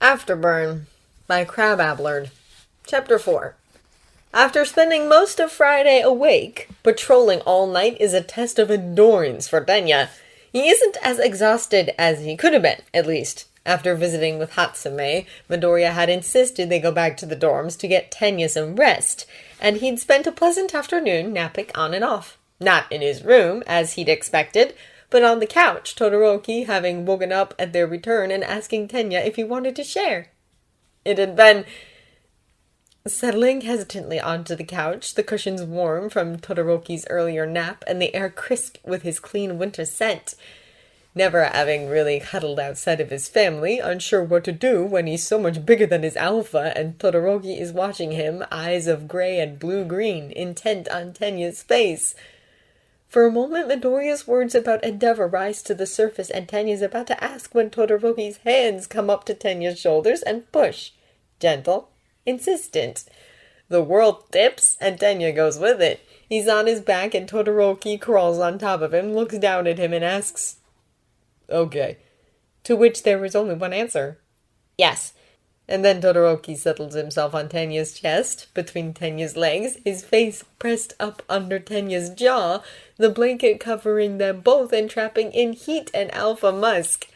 Afterburn by Crab Ablard. Chapter 4. After spending most of Friday awake, patrolling all night is a test of endurance for Tenya. He isn't as exhausted as he could have been, at least. After visiting with Hatsume, Midoriya had insisted they go back to the dorms to get Tenya some rest, and he'd spent a pleasant afternoon napping on and off. Not in his room, as he'd expected, but on the couch, Todoroki having woken up at their return and asking Tenya if he wanted to share. It had been settling hesitantly onto the couch, the cushions warm from Todoroki's earlier nap, and the air crisp with his clean winter scent. Never having really huddled outside of his family, unsure what to do when he's so much bigger than his alpha, and Todoroki is watching him, eyes of gray and blue-green, intent on Tenya's face. For a moment, Midoriya's words about endeavor rise to the surface, and Tenya's about to ask when Todoroki's hands come up to Tenya's shoulders and push. Gentle, insistent. The world dips, and Tenya goes with it. He's on his back, and Todoroki crawls on top of him, looks down at him, and asks, "Okay." To which there is only one answer. Yes. And then Todoroki settles himself on Tenya's chest, between Tenya's legs, his face pressed up under Tenya's jaw, the blanket covering them both and trapping in heat and alpha musk.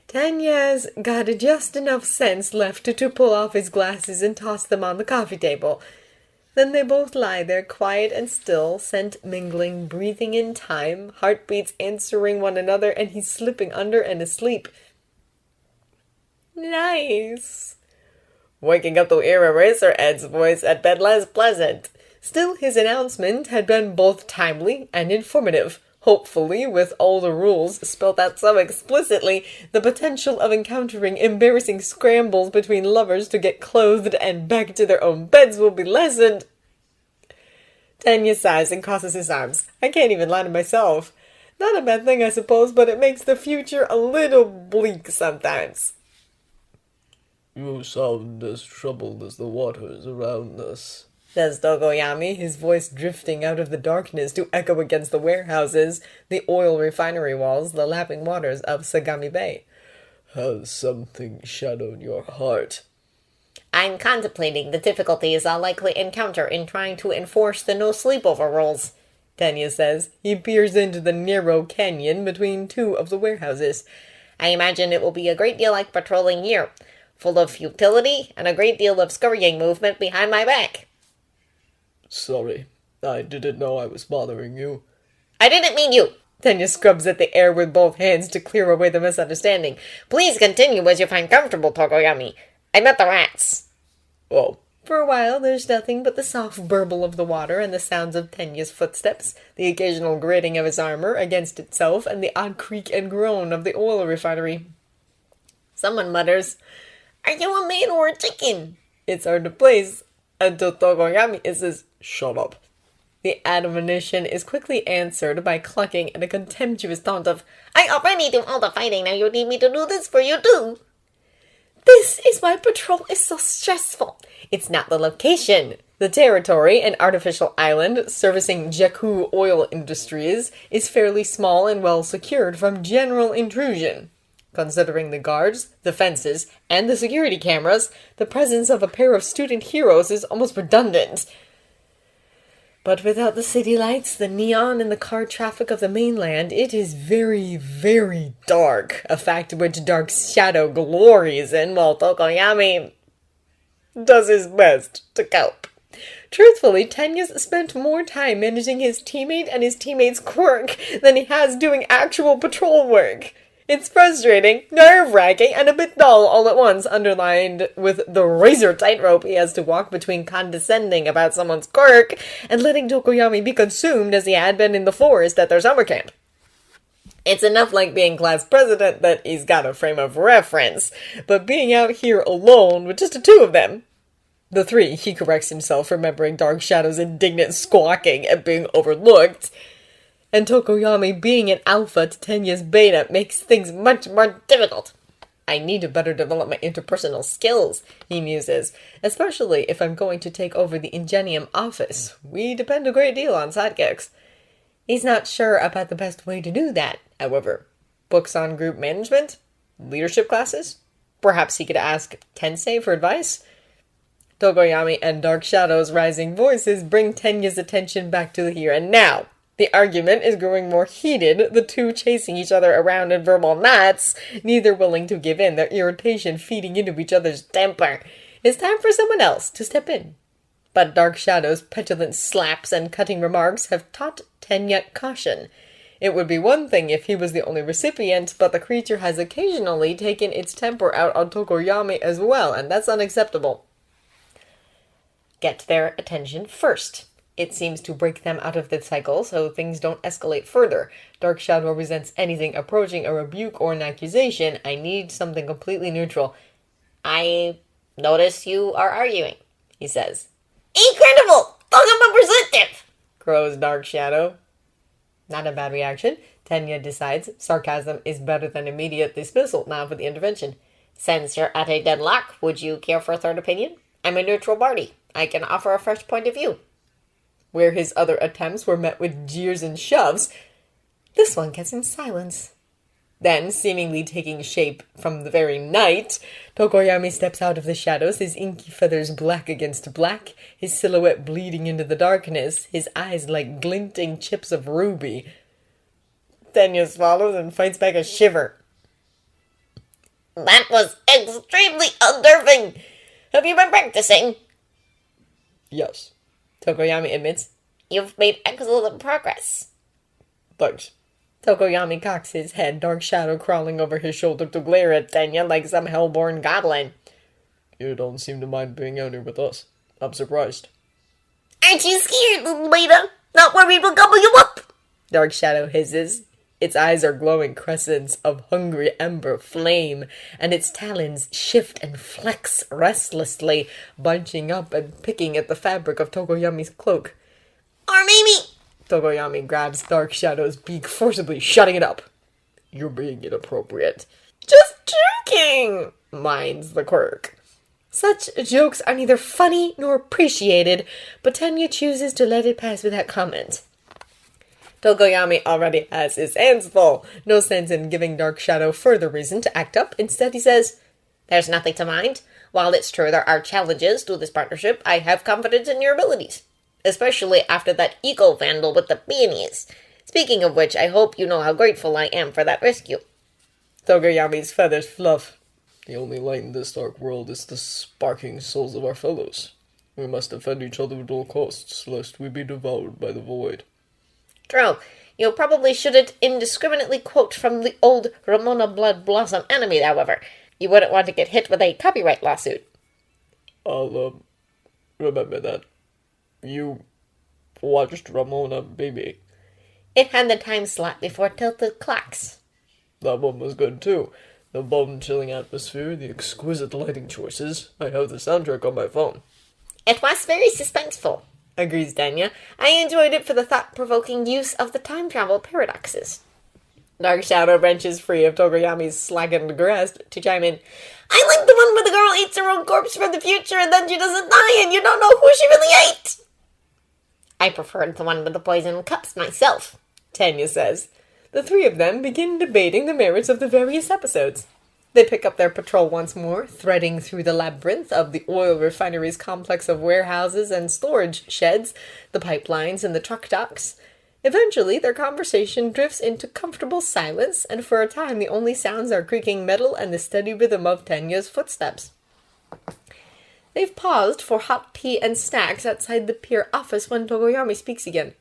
Tenya's got just enough sense left to pull off his glasses and toss them on the coffee table. Then they both lie there, quiet and still, scent mingling, breathing in time, heartbeats answering one another, and he's slipping under and asleep. Nice. Waking up to hear Eraserhead's voice at bed less pleasant. Still, his announcement had been both timely and informative. Hopefully, with all the rules spelled out so explicitly, the potential of encountering embarrassing scrambles between lovers to get clothed and back to their own beds will be lessened. Tenya sighs and crosses his arms. I can't even lie to myself. Not a bad thing, I suppose, but it makes the future a little bleak sometimes. "You sound as troubled as the waters around us," says Tokoyami, his voice drifting out of the darkness to echo against the warehouses, the oil refinery walls, the lapping waters of Sagami Bay. "Has something shadowed your heart?" "I'm contemplating the difficulties I'll likely encounter in trying to enforce the no sleepover rules," Tenya says. He peers into the narrow canyon between two of the warehouses. "I imagine it will be a great deal like patrolling here, full of futility and a great deal of scurrying movement behind my back." "Sorry, I didn't know I was bothering you." "I didn't mean you." Tenya scrubs at the air with both hands to clear away the misunderstanding. "Please continue as you find comfortable, Tokoyami. I met the rats." "Oh." For a while, there's nothing but the soft burble of the water and the sounds of Tenya's footsteps, the occasional grating of his armor against itself, and the odd creak and groan of the oil refinery. Someone mutters, "Are you a man or a chicken?" It's hard to place until Tokoyami says, "Shut up." The admonition is quickly answered by clucking and a contemptuous taunt of, "I already do all the fighting, now you need me to do this for you too." This is why patrol is so stressful. It's not the location. The territory, an artificial island servicing Jakku oil industries, is fairly small and well secured from general intrusion. Considering the guards, the fences, and the security cameras, the presence of a pair of student heroes is almost redundant. But without the city lights, the neon, and the car traffic of the mainland, it is very, very dark, a fact which Dark Shadow glories in, while Tokoyami does his best to cope. Truthfully, Tenya's spent more time managing his teammate and his teammate's quirk than he has doing actual patrol work. It's frustrating, nerve-wracking, and a bit dull all at once, underlined with the razor tightrope he has to walk between condescending about someone's quirk and letting Tokoyami be consumed as he had been in the forest at their summer camp. It's enough like being class president that he's got a frame of reference, but being out here alone with just the two of them. The three, he corrects himself, remembering Dark Shadow's indignant squawking at being overlooked. And Tokoyami being an alpha to Tenya's beta makes things much more difficult. I need to better develop my interpersonal skills, he muses, especially if I'm going to take over the Ingenium office. We depend a great deal on sidekicks. He's not sure about the best way to do that, however. Books on group management? Leadership classes? Perhaps he could ask Tensei for advice? Tokoyami and Dark Shadow's rising voices bring Tenya's attention back to the here and now. The argument is growing more heated, the two chasing each other around in verbal knots, neither willing to give in, their irritation feeding into each other's temper. It's time for someone else to step in. But Dark Shadow's petulant slaps and cutting remarks have taught Tenya caution. It would be one thing if he was the only recipient, but the creature has occasionally taken its temper out on Tokoyami as well, and that's unacceptable. Get their attention first. It seems to break them out of the cycle so things don't escalate further. Dark Shadow resents anything approaching a rebuke or an accusation. I need something completely neutral. I notice you are arguing, he says. Incredible! Talk about perspective! Crows Dark Shadow. Not a bad reaction. Tenya decides sarcasm is better than immediate dismissal now for the intervention. Since you're at a deadlock, would you care for a third opinion? I'm a neutral party. I can offer a fresh point of view. Where his other attempts were met with jeers and shoves, this one gets him silence. Then, seemingly taking shape from the very night, Tokoyami steps out of the shadows, his inky feathers black against black, his silhouette bleeding into the darkness, his eyes like glinting chips of ruby. Tenya swallows and fights back a shiver. That was extremely unnerving. Have you been practicing? Yes. Tokoyami admits. You've made excellent progress. Thanks. Tokoyami cocks his head, Dark Shadow crawling over his shoulder to glare at Tenya like some hellborn goblin. You don't seem to mind being out here with us. I'm surprised. Aren't you scared, little beta? Not worried we'll gobble you up? Dark Shadow hisses. Its eyes are glowing crescents of hungry ember flame, and its talons shift and flex restlessly, bunching up and picking at the fabric of Tokoyami's cloak. Or maybe... Tokoyami grabs Dark Shadow's beak, forcibly shutting it up. You're being inappropriate. Just joking, minds the quirk. Such jokes are neither funny nor appreciated, but Tenya chooses to let it pass without comment. Tokoyami already has his hands full. No sense in giving Dark Shadow further reason to act up. Instead, he says, There's nothing to mind. While it's true there are challenges to this partnership, I have confidence in your abilities. Especially after that eco-vandal with the peonies. Speaking of which, I hope you know how grateful I am for that rescue. Tokoyami's feathers fluff. The only light in this dark world is the sparking souls of our fellows. We must defend each other at all costs, lest we be devoured by the void. True. You probably shouldn't indiscriminately quote from the old Ramona Blood Blossom anime, however. You wouldn't want to get hit with a copyright lawsuit. I'll, remember that. You watched Ramona, baby. It had the time slot before tilted clocks. That one was good, too. The bone-chilling atmosphere, the exquisite lighting choices. I have the soundtrack on my phone. It was very suspenseful, agrees Tenya. I enjoyed it for the thought-provoking use of the time travel paradoxes. Dark Shadow wrenches free of Tokoyami's slackened grasp to chime in. I like the one where the girl eats her own corpse from the future and then she doesn't die and you don't know who she really ate. I preferred the one with the poison cups myself, Tenya says. The three of them begin debating the merits of the various episodes. They pick up their patrol once more, threading through the labyrinth of the oil refinery's complex of warehouses and storage sheds, the pipelines and the truck docks. Eventually, their conversation drifts into comfortable silence, and for a time the only sounds are creaking metal and the steady rhythm of Tenya's footsteps. They've paused for hot tea and snacks outside the pier office when Tokoyami speaks again.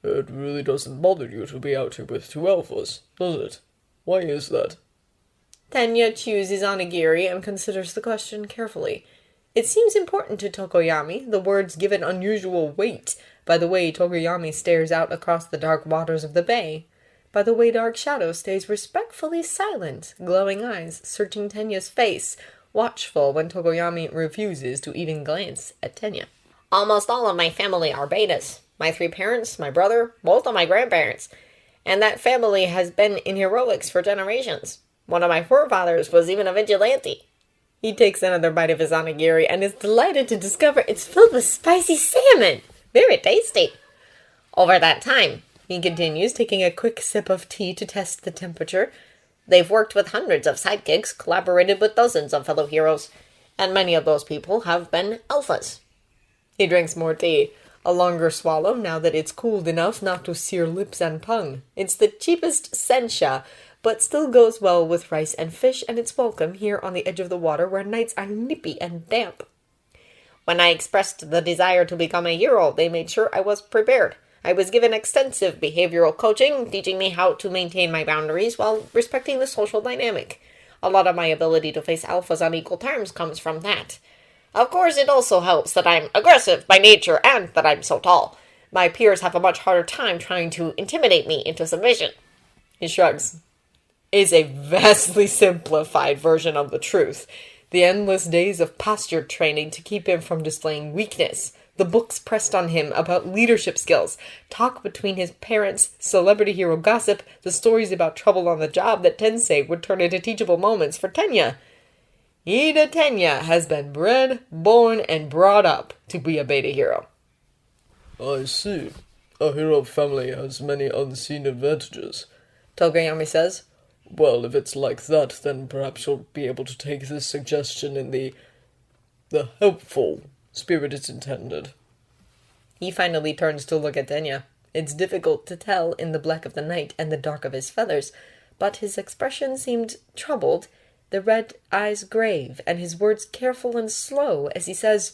It really doesn't bother you to be out here with two alphas, does it? Why is that? Tenya chews his onigiri and considers the question carefully. It seems important to Tokoyami, the words give it unusual weight, by the way Tokoyami stares out across the dark waters of the bay, by the way Dark Shadow stays respectfully silent, glowing eyes searching Tenya's face, watchful when Tokoyami refuses to even glance at Tenya. Almost all of my family are betas. My 3 parents, my brother, both of my grandparents. And that family has been in heroics for generations. One of my forefathers was even a vigilante. He takes another bite of his onigiri and is delighted to discover it's filled with spicy salmon. Very tasty. Over that time, he continues, taking a quick sip of tea to test the temperature, They've worked with hundreds of sidekicks, collaborated with dozens of fellow heroes, and many of those people have been alphas. He drinks more tea, a longer swallow now that it's cooled enough not to sear lips and tongue. It's the cheapest sencha, but still goes well with rice and fish, and it's welcome here on the edge of the water where nights are nippy and damp. When I expressed the desire to become a hero, they made sure I was prepared. I was given extensive behavioral coaching, teaching me how to maintain my boundaries while respecting the social dynamic. A lot of my ability to face alphas on equal terms comes from that. Of course, it also helps that I'm aggressive by nature and that I'm so tall. My peers have a much harder time trying to intimidate me into submission. He shrugs. It's a vastly simplified version of the truth. The endless days of posture training to keep him from displaying weakness. The books pressed on him about leadership skills. Talk between his parents, celebrity hero gossip, the stories about trouble on the job that Tensei would turn into teachable moments for Tenya. Ida Tenya has been bred, born, and brought up to be a beta hero. I see. A hero family has many unseen advantages. Tokoyami says. Well, if it's like that, then perhaps you'll be able to take this suggestion in the helpful spirit it's intended. He finally turns to look at Tenya. It's difficult to tell in the black of the night and the dark of his feathers, but his expression seemed troubled, the red eyes grave, and his words careful and slow as he says,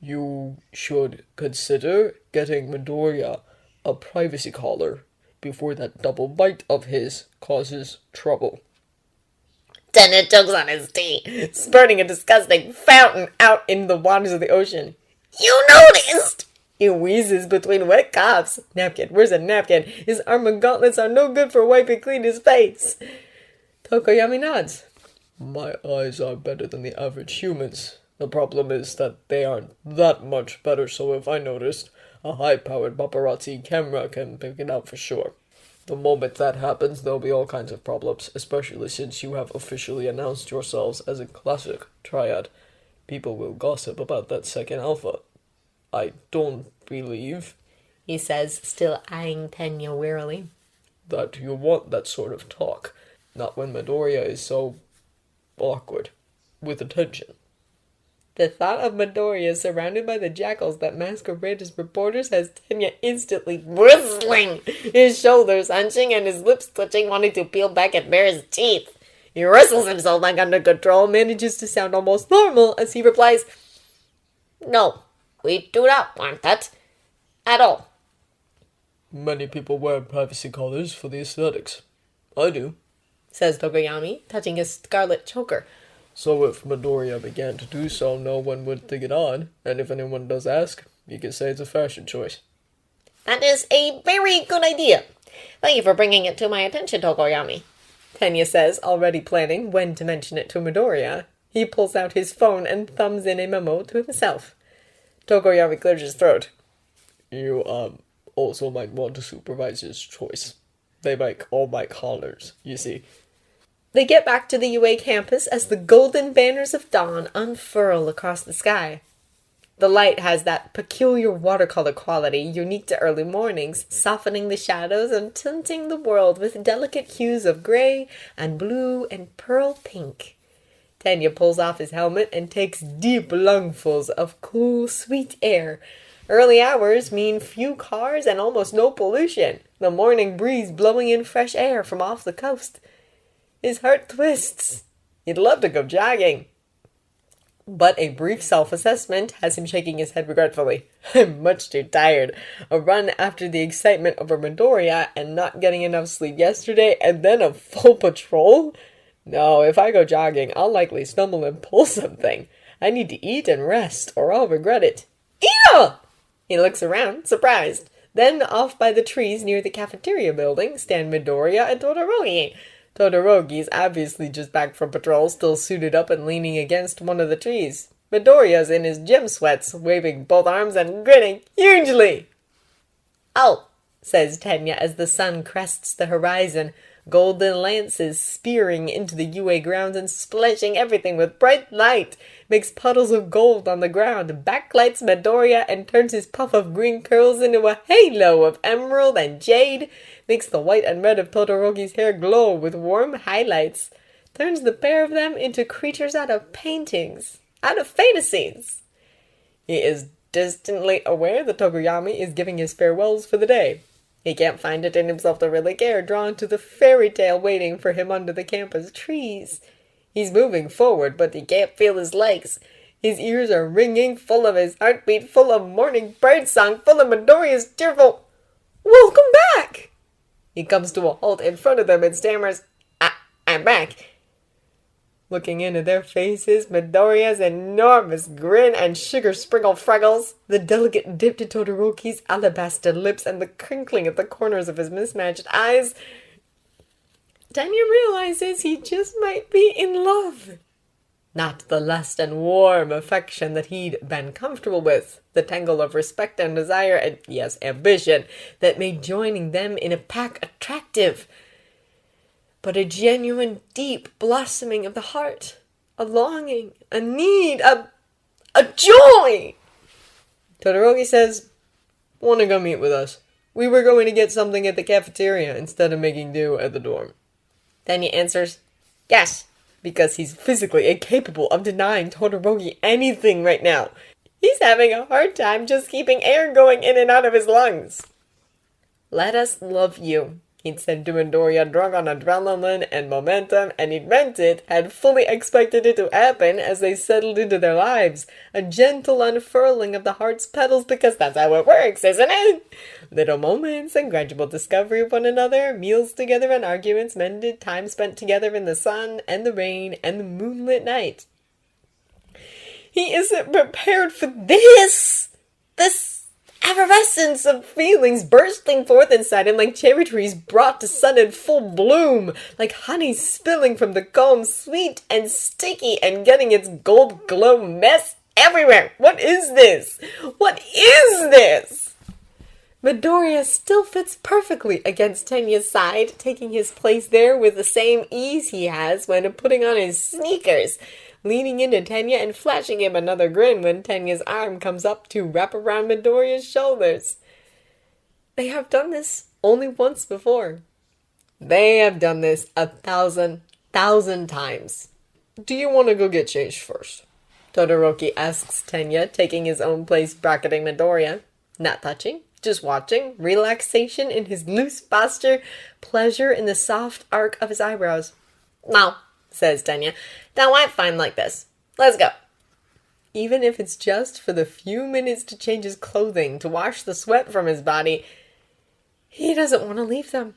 You should consider getting Midoriya a privacy collar before that double bite of his causes trouble. Tenya chokes on his tea. spurting a disgusting fountain out in the waters of the ocean. You noticed! He wheezes between wet coughs. Napkin, where's a napkin? His arm and gauntlets are no good for wiping clean his face. Tokoyami nods. My eyes are better than the average human's. The problem is that they aren't that much better, so if I noticed, a high-powered paparazzi camera can pick it out for sure. The moment that happens, there'll be all kinds of problems, especially since you have officially announced yourselves as a classic triad. People will gossip about that second alpha. I don't believe, he says, still eyeing Tenya wearily, that you want that sort of talk. Not when Midoriya is so awkward, with attention. The thought of Midoriya surrounded by the jackals that masquerade as reporters has Tenya instantly bristling, his shoulders hunching and his lips twitching, wanting to peel back and bare his teeth. He wrestles himself back under control, manages to sound almost normal as he replies, No, we do not want that. At all. Many people wear privacy collars for the aesthetics. I do, says Tokoyami, touching his scarlet choker. So if Midoriya began to do so, no one would think it odd, and if anyone does ask, you can say it's a fashion choice. That is a very good idea. Thank you for bringing it to my attention, Tokoyami. Tenya says, already planning when to mention it to Midoriya. He pulls out his phone and thumbs in a memo to himself. Tokoyami clears his throat. You, also might want to supervise his choice. They make all my collars, you see. They get back to the UA campus as the golden banners of dawn unfurl across the sky. The light has that peculiar watercolor quality unique to early mornings, softening the shadows and tinting the world with delicate hues of gray and blue and pearl pink. Tenya pulls off his helmet and takes deep lungfuls of cool, sweet air. Early hours mean few cars and almost no pollution, the morning breeze blowing in fresh air from off the coast. His heart twists. He'd love to go jogging. But a brief self-assessment has him shaking his head regretfully. I'm much too tired. A run after the excitement over Midoriya and not getting enough sleep yesterday and then a full patrol? No, if I go jogging, I'll likely stumble and pull something. I need to eat and rest, or I'll regret it. Ida! He looks around, surprised. Then, off by the trees near the cafeteria building, stand Midoriya and Todoroki. Todoroki's obviously just back from patrol, still suited up and leaning against one of the trees. Midoriya's in his gym sweats, waving both arms and grinning hugely. Oh, says Tenya as the sun crests the horizon, golden lances spearing into the UA grounds and splashing everything with bright light, makes puddles of gold on the ground, backlights Midoriya and turns his puff of green curls into a halo of emerald and jade, makes the white and red of Todoroki's hair glow with warm highlights, turns the pair of them into creatures out of paintings, out of fantasies. He is distantly aware that Tokoyami is giving his farewells for the day. He can't find it in himself to really care, drawn to the fairy tale waiting for him under the campus trees. He's moving forward, but he can't feel his legs. His ears are ringing, full of his heartbeat, full of morning birdsong, full of Midoriya's tearful, "Welcome back!" He comes to a halt in front of them and stammers, I'm back. Looking into their faces, Midoriya's enormous grin and sugar-sprinkled freckles, the delicate dip to Todoroki's alabaster lips, and the crinkling at the corners of his mismatched eyes, Tenya realizes he just might be in love. Not the lust and warm affection that he'd been comfortable with, the tangle of respect and desire and, yes, ambition that made joining them in a pack attractive, but a genuine, deep blossoming of the heart, a longing, a need, a joy. Todoroki says, "Want to go meet with us? We were going to get something at the cafeteria instead of making do at the dorm." Tenya answers, "Yes," because he's physically incapable of denying Todoroki anything right now. He's having a hard time just keeping air going in and out of his lungs. "Let us love you," he'd said to Midoriya, drunk on adrenaline and momentum, and he'd meant it, had fully expected it to happen as they settled into their lives. A gentle unfurling of the heart's petals, because that's how it works, isn't it? Little moments and gradual discovery of one another, meals together and arguments mended, time spent together in the sun and the rain and the moonlit night. He isn't prepared for this effervescence of feelings bursting forth inside him like cherry trees brought to sun in full bloom, like honey spilling from the comb, sweet and sticky and getting its gold glow mess everywhere. What is this? What is this? Midoriya still fits perfectly against Tenya's side, taking his place there with the same ease he has when putting on his sneakers, leaning into Tenya and flashing him another grin when Tenya's arm comes up to wrap around Midoriya's shoulders. They have done this only once before. They have done this 1,000,000 times. "Do you want to go get changed first?" Todoroki asks Tenya, taking his own place bracketing Midoriya. Not touching, just watching, relaxation in his loose posture, pleasure in the soft arc of his eyebrows. "No," says Tenya. "Now I'm fine like this. Let's go." Even if it's just for the few minutes to change his clothing, to wash the sweat from his body, he doesn't want to leave them.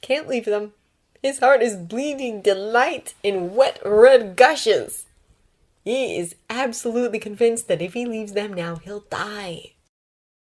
Can't leave them. His heart is bleeding delight in wet red gushes. He is absolutely convinced that if he leaves them now, he'll die.